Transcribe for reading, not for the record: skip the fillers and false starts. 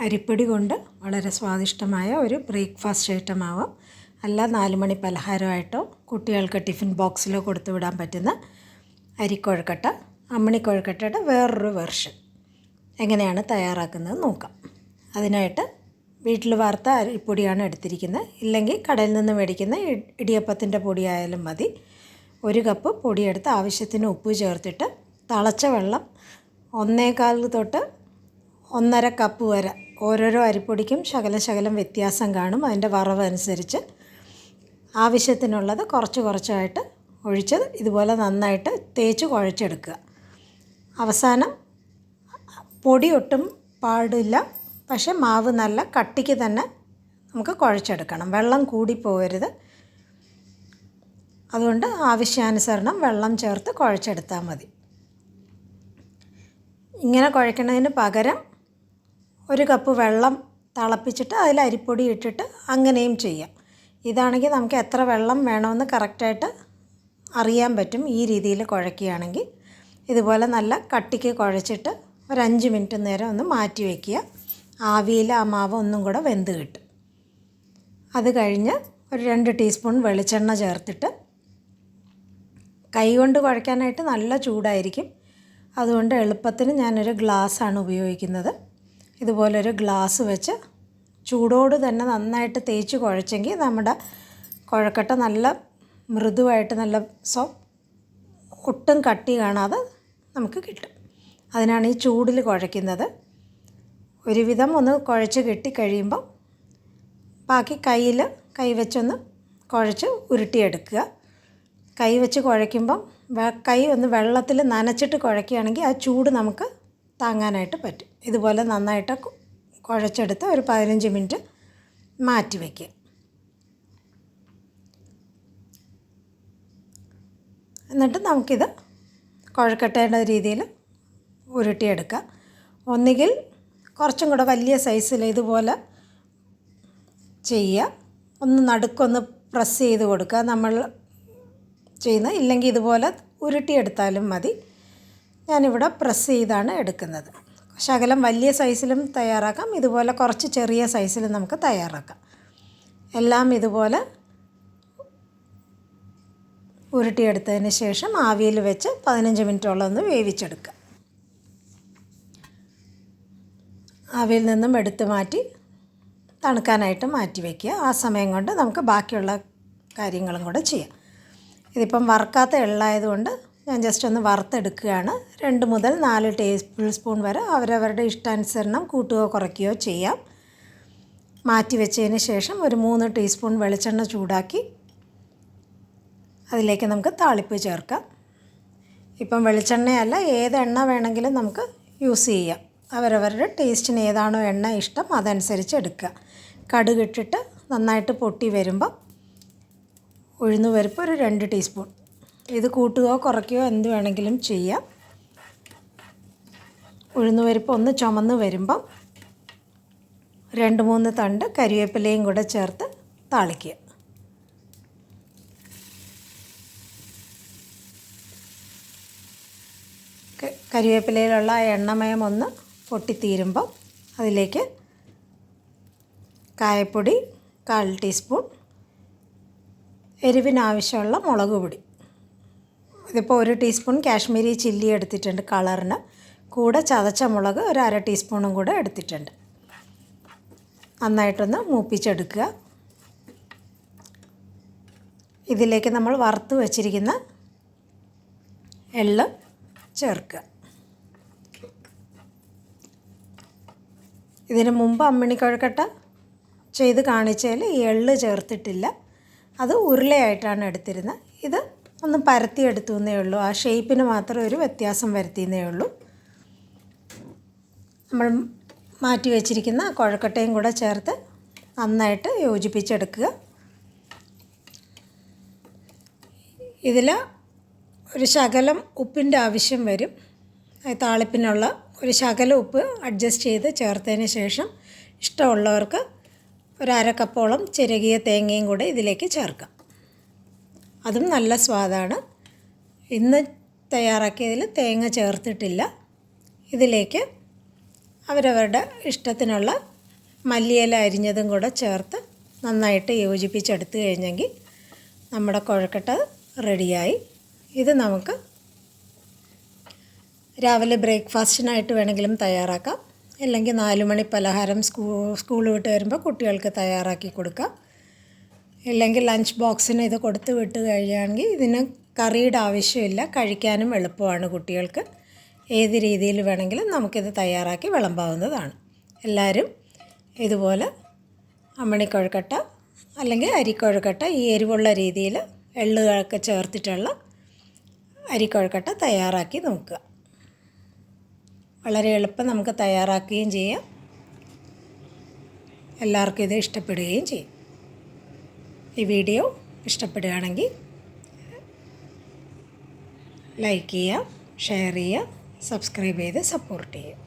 അരിപ്പൊടി കൊണ്ട് വളരെ സ്വാദിഷ്ടമായ ഒരു ബ്രേക്ക്ഫാസ്റ്റ് ഐറ്റമാവാം. അല്ല 4 മണി പലഹാരമായിട്ടോ കുട്ടികൾക്ക് ടിഫിൻ ബോക്സിലോ കൊടുത്തു വിടാൻ പറ്റുന്ന അരിക്കൊഴുക്കട്ട, അമ്മിണിക്കൊഴുക്കട്ടയുടെ വേറൊരു വെർഷൻ എങ്ങനെയാണ് തയ്യാറാക്കുന്നത് നോക്കാം. അതിനായിട്ട് വീട്ടിൽ വറുത്ത അരിപ്പൊടിയാണ് എടുത്തിരിക്കുന്നത്. ഇല്ലെങ്കിൽ കടയിൽ നിന്ന് മേടിക്കുന്ന ഇടിയപ്പത്തിൻ്റെ പൊടിയായാലും മതി. 1 കപ്പ് പൊടിയെടുത്ത് ആവശ്യത്തിന് ഉപ്പ് ചേർത്തിട്ട് തിളച്ച വെള്ളം 1.25 തൊട്ട് 1.5 കപ്പ് വരെ, ഓരോരോ അരിപ്പൊടിക്കും ശകലം വ്യത്യാസം കാണും. അതിൻ്റെ വറവ് അനുസരിച്ച് ആവശ്യത്തിനുള്ളത് കുറച്ചായിട്ട് ഒഴിച്ച് ഇതുപോലെ നന്നായിട്ട് തേച്ച് കുഴച്ചെടുക്കുക. അവസാനം പൊടി ഒട്ടും പാടില്ല, പക്ഷേ മാവ് നല്ല കട്ടിക്ക് തന്നെ നമുക്ക് കുഴച്ചെടുക്കണം. വെള്ളം കൂടിപ്പോകരുത്. അതുകൊണ്ട് ആവശ്യാനുസരണം വെള്ളം ചേർത്ത് കുഴച്ചെടുത്താൽ മതി. ഇങ്ങനെ കുഴക്കുന്നതിന് പകരം 1 കപ്പ് വെള്ളം തിളപ്പിച്ചിട്ട് അതിൽ അരിപ്പൊടി ഇട്ടിട്ട് അങ്ങനെയും ചെയ്യാം. ഇതാണെങ്കിൽ നമുക്ക് എത്ര വെള്ളം വേണമെന്ന് കറക്റ്റായിട്ട് അറിയാൻ പറ്റും. ഈ രീതിയിൽ കുഴക്കുകയാണെങ്കിൽ ഇതുപോലെ നല്ല കട്ടിക്ക് കുഴച്ചിട്ട് ഒരു 5 മിനിറ്റ് നേരം ഒന്ന് മാറ്റി വയ്ക്കുക. ആവിയിൽ ആ മാവ് ഒന്നും കൂടെ വെന്ത് കിട്ടും. അത് കഴിഞ്ഞ് ഒരു 2 ടീസ്പൂൺ വെളിച്ചെണ്ണ ചേർത്തിട്ട്, കൈ കൊണ്ട് കുഴയ്ക്കാനായിട്ട് നല്ല ചൂടായിരിക്കും. അതുകൊണ്ട് എളുപ്പത്തിന് ഞാനൊരു ഗ്ലാസ്സാണ് ഉപയോഗിക്കുന്നത്. ഇതുപോലൊരു ഗ്ലാസ് വെച്ച് ചൂടോട് തന്നെ നന്നായിട്ട് തേച്ച് കുഴച്ചെങ്കിൽ നമ്മുടെ കുഴക്കട്ട നല്ല മൃദുവായിട്ട് നല്ല ഒട്ടും കട്ടി കാണാതെ നമുക്ക് കിട്ടും. അതിനാണ് ഈ ചൂടിൽ കുഴയ്ക്കുന്നത്. ഒരുവിധം ഒന്ന് കുഴച്ച് കിട്ടിക്കഴിയുമ്പം ബാക്കി കൈ വെച്ചൊന്ന് കുഴച്ച് ഉരുട്ടിയെടുക്കുക. കൈ വെച്ച് കുഴയ്ക്കുമ്പം കൈ ഒന്ന് വെള്ളത്തിൽ നനച്ചിട്ട് കുഴയ്ക്കുകയാണെങ്കിൽ ആ ചൂട് നമുക്ക് താങ്ങാനായിട്ട് പറ്റും. ഇതുപോലെ നന്നായിട്ട് കുഴച്ചെടുത്ത് ഒരു 15 മിനിറ്റ് മാറ്റി വയ്ക്കുക. എന്നിട്ട് നമുക്കിത് കുഴക്കട്ടയുടെ രീതിയിൽ ഉരുട്ടിയെടുക്കാം. ഒന്നുകിൽ കുറച്ചും കൂടെ വലിയ സൈസിൽ ഇതുപോലെ ചെയ്യുക. ഒന്ന് നടുക്കൊന്ന് പ്രസ് ചെയ്ത് കൊടുക്കുക നമ്മൾ ചെയ്യുന്നത്. ഇല്ലെങ്കിൽ ഇതുപോലെ ഉരുട്ടിയെടുത്താലും മതി. ഞാനിവിടെ പ്രസ് ചെയ്താണ് എടുക്കുന്നത്. ശകലം വലിയ സൈസിലും തയ്യാറാക്കാം, ഇതുപോലെ കുറച്ച് ചെറിയ സൈസിലും നമുക്ക് തയ്യാറാക്കാം. എല്ലാം ഇതുപോലെ ഉരുട്ടിയെടുത്തതിന് ശേഷം ആവിയിൽ വെച്ച് 15 മിനിറ്റോളം ഒന്ന് വേവിച്ചെടുക്കുക. ആവിയിൽ നിന്നും എടുത്ത് മാറ്റി തണുക്കാനായിട്ട് മാറ്റി വയ്ക്കുക. ആ സമയം കൊണ്ട് നമുക്ക് ബാക്കിയുള്ള കാര്യങ്ങളും കൂടെ ചെയ്യാം. ഇതിപ്പം വറുക്കാത്ത എള്ളായതുകൊണ്ട് ഞാൻ ജസ്റ്റ് ഒന്ന് വറുത്തെടുക്കുകയാണ്. 2 മുതൽ 4 ടേബിൾ സ്പൂൺ വരെ അവരവരുടെ ഇഷ്ടാനുസരണം കൂട്ടുകയോ കുറയ്ക്കുകയോ ചെയ്യാം. മാറ്റി വെച്ചതിന് ശേഷം ഒരു 3 ടീസ്പൂൺ വെളിച്ചെണ്ണ ചൂടാക്കി അതിലേക്ക് നമുക്ക് താളിപ്പ് ചേർക്കാം. ഇപ്പം വെളിച്ചെണ്ണയല്ല, ഏത് എണ്ണ വേണമെങ്കിലും നമുക്ക് യൂസ് ചെയ്യാം. അവരവരുടെ ടേസ്റ്റിന് ഏതാണോ എണ്ണ ഇഷ്ടം അതനുസരിച്ച് എടുക്കുക. കടുകിട്ടിട്ട് നന്നായിട്ട് പൊട്ടി വരുമ്പം ഉഴുന്നുപരിപ്പ് ഒരു 2 ടീസ്പൂൺ. ഇത് കൂട്ടുകയോ കുറയ്ക്കുകയോ എന്ത് വേണമെങ്കിലും ചെയ്യാം. ഉഴുന്നുപരിപ്പ് ഒന്ന് ചുമന്ന് വരുമ്പം 2-3 തണ്ട് കരിവേപ്പിലയും കൂടെ ചേർത്ത് താളിക്കുക. കരിവേപ്പിലയിലുള്ള എണ്ണമയം ഒന്ന് പൊട്ടിത്തീരുമ്പം അതിലേക്ക് കായപ്പൊടി 1/4 ടീസ്പൂൺ, എരിവിനാവശ്യമുള്ള മുളക് പൊടി. ഇതിപ്പോൾ 1 ടീസ്പൂൺ കാശ്മീരി ചില്ലി എടുത്തിട്ടുണ്ട് കളറിന്. കൂടെ ചതച്ച മുളക് ഒരു 1/2 ടീസ്പൂണും കൂടെ എടുത്തിട്ടുണ്ട്. നന്നായിട്ടൊന്ന് മൂപ്പിച്ചെടുക്കുക. ഇതിലേക്ക് നമ്മൾ വറുത്ത് വച്ചിരിക്കുന്ന എള്ള് ചേർക്കുക. ഇതിന് മുമ്പ് അമ്മിണിക്കൊഴുക്കട്ട ചെയ്ത് കാണിച്ചതിൽ ഈ എള്ള് ചേർത്തിട്ടില്ല. അത് ഉരുളയായിട്ടാണ് എടുത്തിരുന്നത്. ഇത് ഒന്ന് പരത്തിയെടുത്തു എന്നേ ഉള്ളൂ. ആ ഷേപ്പിന് മാത്രം ഒരു വ്യത്യാസം വരുത്തിയെന്നേ ഉള്ളൂ. നമ്മൾ മാറ്റി വെച്ചിരിക്കുന്ന കുഴക്കട്ടയും കൂടെ ചേർത്ത് നന്നായിട്ട് യോജിപ്പിച്ചെടുക്കുക. ഇതിൽ ഒരു ശകലം ഉപ്പിൻ്റെ ആവശ്യം വരും. താളിപ്പിനുള്ള ഒരു ശകലം ഉപ്പ് അഡ്ജസ്റ്റ് ചെയ്ത് ചേർത്തതിന് ശേഷം ഇഷ്ടമുള്ളവർക്ക് ഒരു 1/2 കപ്പോളം ചിരകിയ തേങ്ങയും കൂടെ ഇതിലേക്ക് ചേർക്കാം. അതും നല്ല സ്വാദാണ്. ഇന്ന് തയ്യാറാക്കിയതിൽ തേങ്ങ ചേർത്തിട്ടില്ല. ഇതിലേക്ക് അവരവരുടെ ഇഷ്ടത്തിനുള്ള മല്ലിയില അരിഞ്ഞതും കൂടെ ചേർത്ത് നന്നായിട്ട് യോജിപ്പിച്ചെടുത്ത് കഴിഞ്ഞെങ്കിൽ നമ്മുടെ കുഴക്കട്ട റെഡിയായി. ഇത് നമുക്ക് രാവിലെ ബ്രേക്ക്ഫാസ്റ്റിനായിട്ട് വേണമെങ്കിലും തയ്യാറാക്കാം, അല്ലെങ്കിൽ 4 മണി പലഹാരം സ്കൂൾ വിട്ട് വരുമ്പോൾ കുട്ടികൾക്ക് തയ്യാറാക്കി കൊടുക്കാം. ഇല്ലെങ്കിൽ ലഞ്ച് ബോക്സിന് ഇത് കൊടുത്ത് വിട്ട് കഴിയുകയാണെങ്കിൽ ഇതിന് കറിയുടെ ആവശ്യമില്ല, കഴിക്കാനും എളുപ്പമാണ് കുട്ടികൾക്ക്. ഏത് രീതിയിൽ വേണമെങ്കിലും നമുക്കിത് തയ്യാറാക്കി വിളമ്പാവുന്നതാണ്. എല്ലാവരും ഇതുപോലെ അമ്മണിക്കൊഴുക്കട്ട അല്ലെങ്കിൽ അരിക്കൊഴുക്കട്ട ഈ എരിവുള്ള രീതിയിൽ എള്ളുകളൊക്കെ ചേർത്തിട്ടുള്ള അരിക്കൊഴുക്കട്ട തയ്യാറാക്കി നോക്കുക. വളരെ എളുപ്പം നമുക്ക് തയ്യാറാക്കുകയും ചെയ്യാം, എല്ലാവർക്കും ഇത് ഇഷ്ടപ്പെടുകയും ചെയ്യും. ഈ വീഡിയോ ഇഷ്ടപ്പെടുകയാണെങ്കിൽ ലൈക്ക് ചെയ്യുക, ഷെയർ ചെയ്യുക, സബ്സ്ക്രൈബ് ചെയ്ത് സപ്പോർട്ട് ചെയ്യുക.